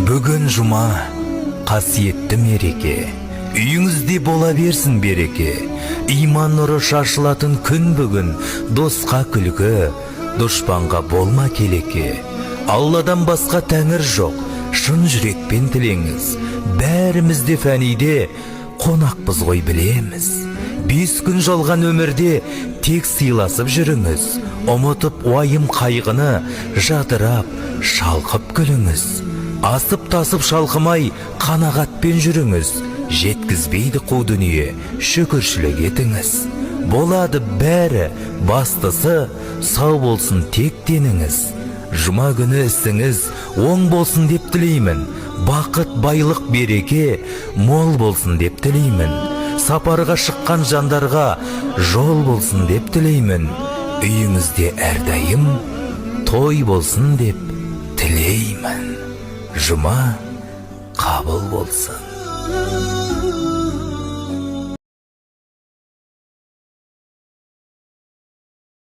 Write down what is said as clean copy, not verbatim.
Бүгін жұма, қасиетті мереке, үйіңізде бола берсін береке. Иман нұры шашылатын күн бүгін, досқа күлкі, дұшпанға болма келеке. Алладан басқа тәңір жоқ, шын жүрекпен тілеңіз. Бәрімізде фәниде қонақпыз ғой білеміз. 5 күн жалған өмірде тек сыйласып жүріңіз. Ұмытып уайым қайғыны, жадырап, шалқып күліңіз. Асып тасып шалқымай қанағатпен жүріңіз. Жеткізбейді қу дүние, шүкіршілік етіңіз. Болады бәрі, бастысы сау болсын тек деніңіз. Жұма күні ісіңіз оң болсын деп тілеймін. Бақыт, байлық, береке мол болсын деп тілеймін. Сапарға шыққан жандарға жол болсын деп тілеймін. Үйіңізде әрдайым той болсын деп тілеймін. Жұма қабыл болсын.